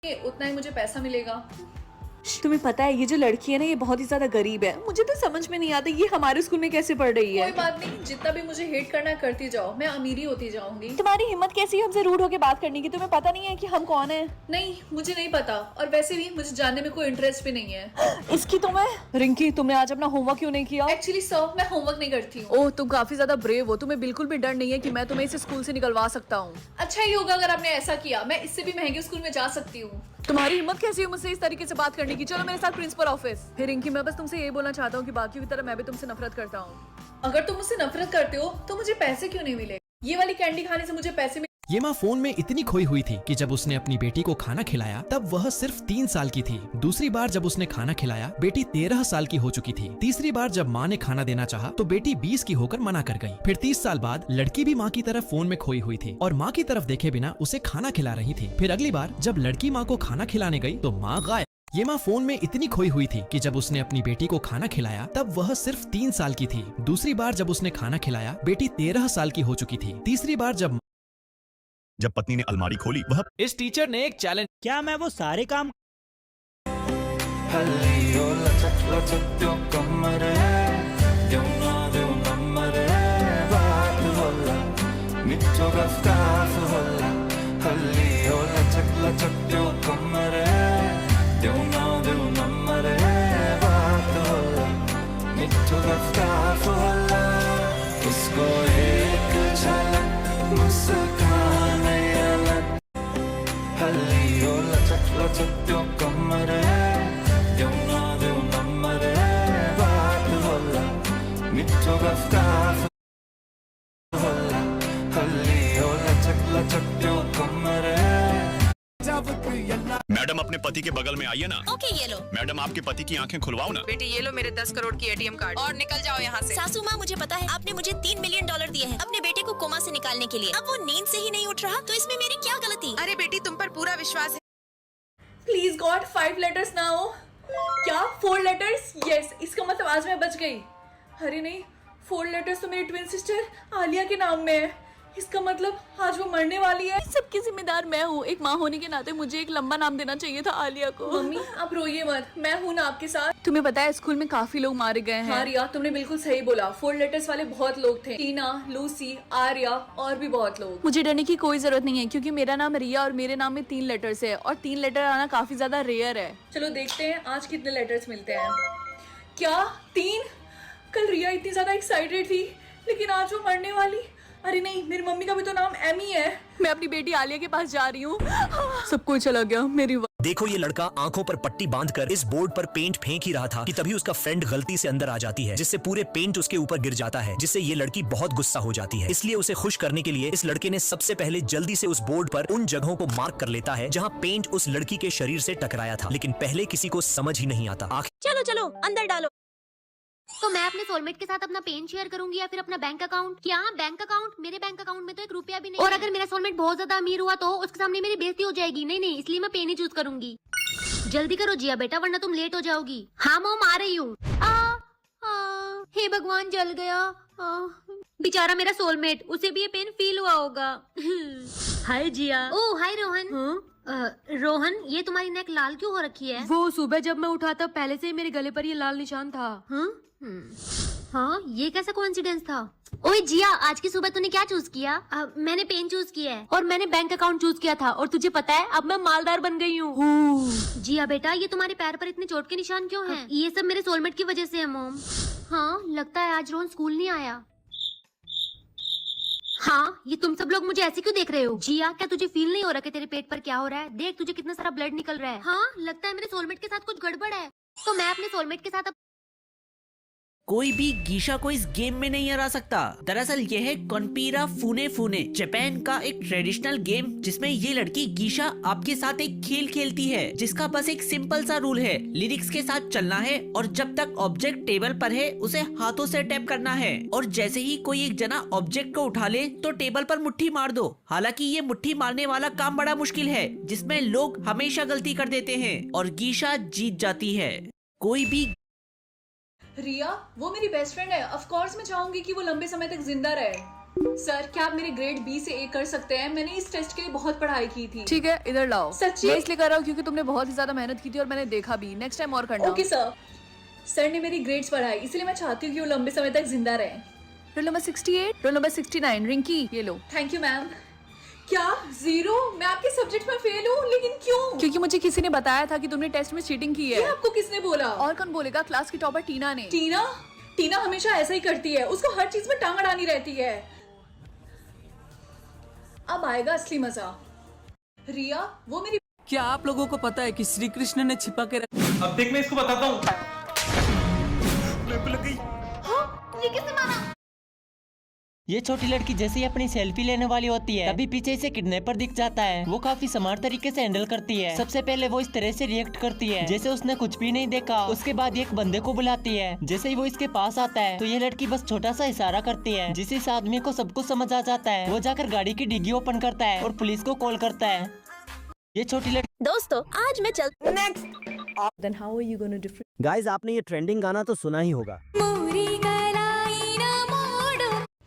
उतना ही मुझे पैसा मिलेगा। तुम्हें पता है ये जो लड़की है ना ये बहुत ही ज्यादा गरीब है। मुझे तो समझ में नहीं आता ये हमारे स्कूल में कैसे पढ़ रही है। कोई बात नहीं, जितना भी मुझे हेट करना करती जाओ, मैं अमीरी होती जाऊंगी। तुम्हारी हिम्मत कैसी है हमसे रूड होके बात करने की? तुम्हें पता नहीं है कि हम कौन है? नहीं, मुझे नहीं पता, और वैसे भी मुझे जानने में कोई इंटरेस्ट भी नहीं है। इसकी तुम्हें रिंकी, तुमने आज अपना होमवर्क क्यों नहीं किया? एक्चुअली सर, मैं होमवर्क नहीं करती हूँ। ओह, तुम काफी ज्यादा ब्रेव हो। तुम्हें बिल्कुल भी डर नहीं है कि मैं तुम्हें इस स्कूल से निकलवा सकता हूँ। अच्छा ही होगा अगर आपने ऐसा किया। मैं इससे भी महंगे स्कूल में जा सकती हूँ। तुम्हारी हिम्मत कैसी है मुझसे इस तरीके से बात करने की? चलो मेरे साथ प्रिंसिपल ऑफिस। फिर रिंकी, मैं बस तुमसे यही बोलना चाहता हूँ कि बाकी की तरह मैं भी तुमसे नफरत करता हूँ। अगर तुम मुझसे नफरत करते हो तो मुझे पैसे क्यों नहीं मिले? ये वाली कैंडी खाने से मुझे पैसे ये माँ फोन में इतनी खोई हुई थी कि जब उसने अपनी बेटी को खाना खिलाया तब वह सिर्फ 3 साल की थी। दूसरी बार जब उसने खाना खिलाया बेटी 13 साल की हो चुकी थी। तीसरी बार जब माँ ने खाना देना चाहा तो बेटी 20 की होकर मना कर गई। फिर 30 साल बाद लड़की भी माँ की तरफ फोन में खोई हुई थी और माँ की तरफ देखे बिना उसे खाना खिला रही थी। फिर अगली बार जब लड़की माँ को खाना खिलाने गई तो माँ गायब। ये माँ फोन में इतनी खोई हुई थी कि जब उसने अपनी बेटी को खाना खिलाया तब वह सिर्फ 3 साल की थी। दूसरी बार जब उसने खाना खिलाया बेटी 13 साल की हो चुकी थी। तीसरी बार जब पत्नी ने अलमारी खोली वह इस टीचर ने एक चैलेंज क्या मैं वो सारे काम मैडम अपने पति के बगल में आइए ना। ओके, ये लो। मैडम आपके पति की आंखें खुलवाओ ना। बेटी ये लो मेरे 10 करोड़ की एटीएम कार्ड और निकल जाओ यहाँ से। सासू माँ, मुझे पता है आपने मुझे $3 मिलियन दिए हैं अपने बेटे को कोमा से निकालने के लिए। अब वो नींद से ही नहीं उठ रहा तो इसमें मेरी क्या गलती? अरे बेटी तुम पर पूरा विश्वास है। प्लीज गॉड 5 लेटर्स ना हो। क्या 4 लेटर्स? यस, इसका मतलब आज मैं बच गई। अरे नहीं, 4 लेटर्स तो मेरी ट्विन सिस्टर आलिया के नाम में है। इसका मतलब आज वो मरने वाली है। सबकी जिम्मेदार मैं हूँ। एक माँ होने के नाते मुझे एक लंबा नाम देना चाहिए था आलिया को। मम्मी आप रोइए मत, मैं हूँ ना आपके साथ। तुम्हें पता है स्कूल में काफी लोग मारे गए हैं। हाँ रिया, तुमने बिल्कुल सही बोला। 4 लेटर्स वाले बहुत लोग थे। टीना, लूसी, आर्या और भी बहुत लोग। मुझे डरने की कोई जरूरत नहीं है क्योंकि मेरा नाम रिया और मेरे नाम में 3 लेटर्स है और 3 लेटर आना काफी ज्यादा रेयर है। चलो देखते हैं आज कितने लेटर्स मिलते हैं। क्या 3? कल रिया इतनी ज्यादा एक्साइटेड थी लेकिन आज वो मरने वाली। अरे नहीं, मेरी मम्मी का भी तो नाम एमी है। मैं अपनी बेटी आलिया के पास जा रही हूँ। सब कुछ चला गया मेरी। देखो ये लड़का आंखों पर पट्टी बांधकर इस बोर्ड पर पेंट फेंक ही रहा था कि तभी उसका फ्रेंड गलती से अंदर आ जाती है जिससे पूरे पेंट उसके ऊपर गिर जाता है, जिससे ये लड़की बहुत गुस्सा हो जाती है। इसलिए उसे खुश करने के लिए इस लड़के ने सबसे पहले जल्दी से उस बोर्ड पर उन जगहों को मार्क कर लेता है जहाँ पेंट उस लड़की के शरीर से टकराया था, लेकिन पहले किसी को समझ ही नहीं आता। चलो चलो अंदर डालो। तो मैं अपने सोलमेट के साथ अपना पेन शेयर करूंगी या फिर अपना बैंक अकाउंट? क्या बैंक अकाउंट? मेरे बैंक अकाउंट में तो 1 रुपया भी नहीं। और अगर मेरा सोलमेट बहुत ज्यादा अमीर हुआ तो उसके सामने मेरी बेइज्जती हो जाएगी। नहीं नहीं, इसलिए मैं पेन ही चूज करूंगी। जल्दी करो जिया बेटा वरना तुम लेट हो जाओगी। हाँ मॉम आ रही हूँ। हे भगवान जल गया। बेचारा मेरा सोलमेट, उसे भी ये पेन फील हुआ होगा। हाय जिया। ओ हाय रोहन। रोहन, ये तुम्हारी नेक लाल क्यों हो रखी है? वो सुबह जब मैं उठा था पहले से ही मेरे गले पर ये लाल निशान था। हाँ, ये कैसा कोइंसिडेंस था? ओए जिया, आज की सुबह तूने क्या चूज किया? मैंने पेन चूज किया है। और मैंने बैंक अकाउंट चूज किया था। और तुझे पता है अब मैं मालदार बन गई हूँ। जिया बेटा, ये तुम्हारे पैर पर इतने चोट के निशान क्यों हैं? ये सब मेरे सोलमेट की वजह से है मॉम। हाँ, लगता है आज रोहन स्कूल नहीं आया। हाँ, ये तुम सब लोग मुझे ऐसे क्यों देख रहे हो? जिया, क्या तुझे फील नहीं हो रहा कि तेरे पेट पर क्या हो रहा है? देख, तुझे कितना सारा ब्लड निकल रहा है। हाँ, लगता है मेरे सोलमेट के साथ कुछ गड़बड़ है। तो मैं अपने सोलमेट के साथ कोई भी गीशा को इस गेम में नहीं हरा सकता। दरअसल यह है कॉन्पीरा फूने फूने, जापान का एक ट्रेडिशनल गेम जिसमें ये लड़की गीशा आपके साथ एक खेल खेलती है जिसका बस एक सिंपल सा रूल है, लिरिक्स के साथ चलना है और जब तक ऑब्जेक्ट टेबल पर है उसे हाथों से टैप करना है और जैसे ही कोई एक जना ऑब्जेक्ट को उठा ले तो टेबल पर मुट्ठी मार दो। हालांकि ये मुट्ठी मारने वाला काम बड़ा मुश्किल है जिसमें लोग हमेशा गलती कर देते हैं और गीशा जीत जाती है। कोई भी रिया, वो मेरी बेस्ट फ्रेंड है। ऑफ कोर्स मैं चाहूंगी कि वो लंबे समय तक जिंदा रहे। सर क्या आप मेरे ग्रेड बी से ए कर सकते हैं? मैंने इस टेस्ट के लिए बहुत पढ़ाई की थी। ठीक है, इधर लाओ। सच्ची? मैं इसलिए कर रहा हूँ क्योंकि तुमने बहुत ही ज्यादा मेहनत की थी और मैंने देखा भी। नेक्स्ट टाइम और करना। Okay sir. सर ने मेरी ग्रेड्स बढ़ाई, इसलिए मैं चाहती हूँ कि वो लंबे समय तक जिंदा रहे। Roll number 68, roll number 69, Rinki ये लो। Thank you ma'am. क्या 0? मैं आपके सब्जेक्ट में फेल हूँ, लेकिन क्यों? क्योंकि मुझे किसी ने बताया था कि तुमने टेस्ट में चीटिंग की ये है। आपको किसने बोला? और कौन बोलेगा? क्लास की टॉपर टीना ने। टीना? टीना हमेशा ऐसा ही करती है, उसको हर चीज में टांग अड़ानी रहती है। अब आएगा असली मजा। रिया, वो मेरी क्या आप लोगों को पता है कि श्री कृष्ण ने छिपा के अब देख मैं इसको बताता हूँ। ये किसने मारा? ये छोटी लड़की जैसे ही अपनी सेल्फी लेने वाली होती है तभी पीछे से किडनैपर दिख जाता है। वो काफी स्मार्ट तरीके से हैंडल करती है। सबसे पहले वो इस तरह से रिएक्ट करती है जैसे उसने कुछ भी नहीं देखा। उसके बाद एक बंदे को बुलाती है। जैसे ही वो इसके पास आता है तो ये लड़की बस छोटा सा इशारा करती है जिससे इस आदमी को सब कुछ समझ आ जाता है। वो जाकर गाड़ी की डिग्गी ओपन करता है और पुलिस को कॉल करता है। ये छोटी लड़की दोस्तों आज मैं चल Then how are you going to different? Guys आपने ये ट्रेंडिंग गाना तो सुना ही होगा।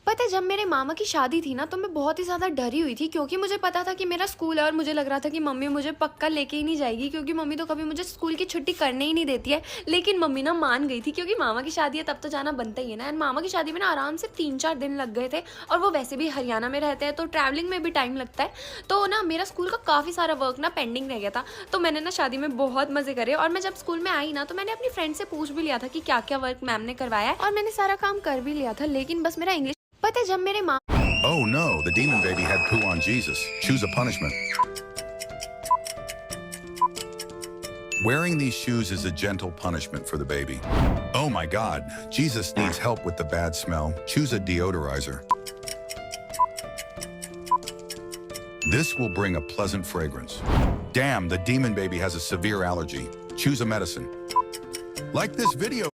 पता है जब मेरे मामा की शादी थी ना तो मैं बहुत ही ज्यादा डरी हुई थी क्योंकि मुझे पता था कि मेरा स्कूल है और मुझे लग रहा था कि मम्मी मुझे पक्का लेके ही नहीं जाएगी क्योंकि मम्मी तो कभी मुझे स्कूल की छुट्टी करने ही नहीं देती है। लेकिन मम्मी ना मान गई थी क्योंकि मामा की शादी है तब तो जाना बनता ही है ना। एंड मामा की शादी में ना आराम से 3-4 दिन लग गए थे और वो वैसे भी हरियाणा में रहते हैं तो ट्रैवलिंग में भी टाइम लगता है। तो ना मेरा स्कूल का काफी सारा वर्क ना पेंडिंग रह गया था। तो मैंने ना शादी में बहुत मजे करे और मैं जब स्कूल में आई ना तो मैंने अपनी फ्रेंड से पूछ भी लिया था कि क्या क्या वर्क मैम ने करवाया है और मैंने सारा काम कर भी लिया था। लेकिन बस मेरा इंग्लिश पता है जब मेरे माँ Oh no, the demon baby had poo on Jesus. Choose a punishment. Wearing these shoes is a gentle punishment for the baby. Oh my God, Jesus needs help with the bad smell. Choose a deodorizer. This will bring a pleasant fragrance. Damn, the demon baby has a severe allergy. Choose a medicine. Like this video.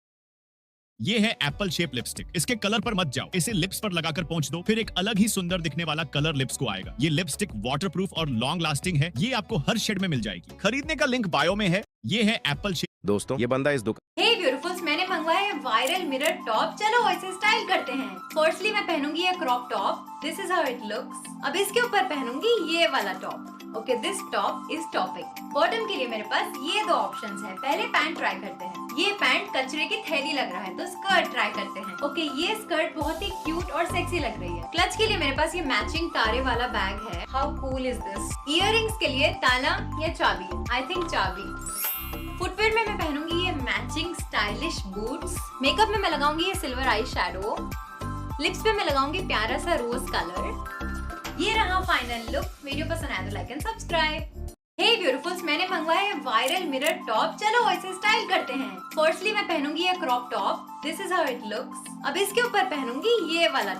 ये है Apple shape lipstick. इसके colour पर मत जाओ, इसे lips पर लगाकर पहुंच दो, फिर एक अलग ही सुंदर दिखने वाला कलर लिप्स को आएगा। ये लिपस्टिक वाटरप्रूफ और लॉन्ग लास्टिंग है। ये आपको हर शेड में मिल जाएगी। खरीदने का लिंक बायो में है। ये है एप्पल शेप। दोस्तों ये बंदा इस दुकान हे ब्यूटीफुल्स, मैंने मंगवाया है वायरल मिरर टॉप। चलो इसे स्टाइल करते हैं। फर्स्टली मैं पहनूंगी ये crop top. This is how it looks. अब इसके ऊपर पहनूंगी ये वाला top. Okay, this top is topic. Bottom के लिए मेरे पास ये 2 ऑप्शंस हैं। पहले पैंट ट्राई करते हैं। ये पैंट कचरे की थैली लग रहा है तो स्कर्ट ट्राई करते हैं। ओके, ये स्कर्ट बहुत ही क्यूट और सेक्सी लग रही है। क्लच के लिए मेरे पास ये मैचिंग तारे वाला बैग है। How cool is this. Earrings के लिए ताला या चाबी? आई थिंक चाबी। फुटवेयर में मैं पहनूंगी ये मैचिंग स्टाइलिश बूट्स। मेकअप में मैं लगाऊंगी ये सिल्वर आई शैडो। लिप्स पे मैं लगाऊंगी प्यारा सा रोज कलर। ये रहा फाइनल लुक। वीडियो पसंद आया तो like and subscribe. Hey beautifuls, मैंने मंगवाया है वायरल मिरर टॉप। चलो इसे स्टाइल करते हैं। फर्स्टली मैं पहनूंगी ये crop top. This is how it looks. अब इसके ऊपर पहनूंगी ये वाला